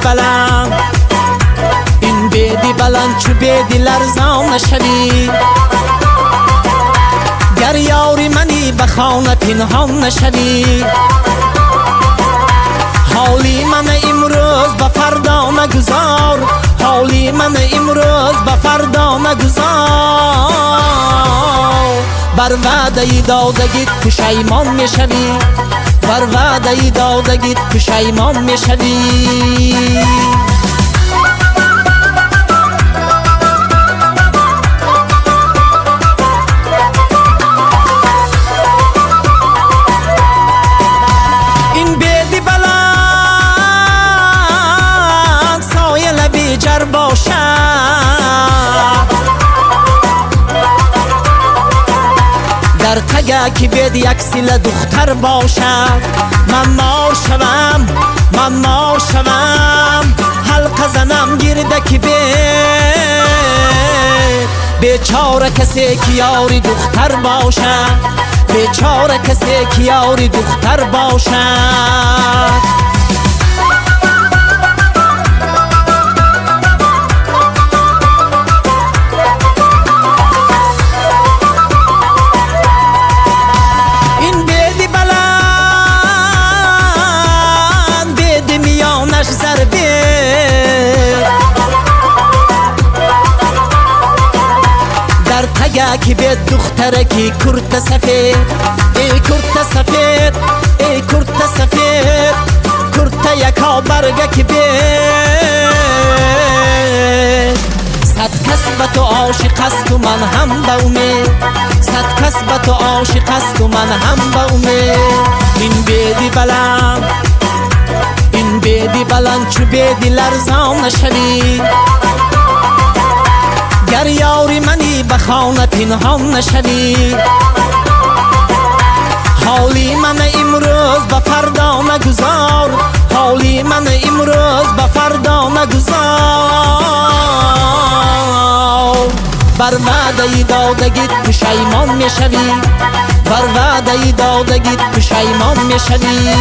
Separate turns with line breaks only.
بلند، این بیدی بلند چو بیدی لرزان نشوی. گر یاری منی به خانه پنهان نشوی. حالی من امروز به فردا نگذار، حالی من امروز به فردا نگذار. بر وعده دادگیت پشیمان میشوی، بر وعده دادگیت پشیمان میشوی. این بیدی بلند سایه لبی جر باشد، در تگه که بید یک سیل دختر باشد. من مار شوم، من مار شوم، حلقه زنم گرده که بید بیچاره کسی که یاری دختر باشد، بیچاره کسی که یاری دختر باشد. در تگه که به دختره که کرت سفید، ای کرت سفید، ای کرت سفید، کرت یکا برگه که بید. صد کس به تو عاشق است و من هم به امید، صد کس به تو عاشق است و من هم به امید. این بیدی بلند، این بیدی بلند چو بیدی لرزان نشوی. گر یاری منی به خانه پنهان نشوی. حالی من امروز به فردا نگذار، حالی من امروز به فردا نگذار. بر وعده دادگیت پشیمان میشوی، بر وعده دادگیت پشیمان میشوی.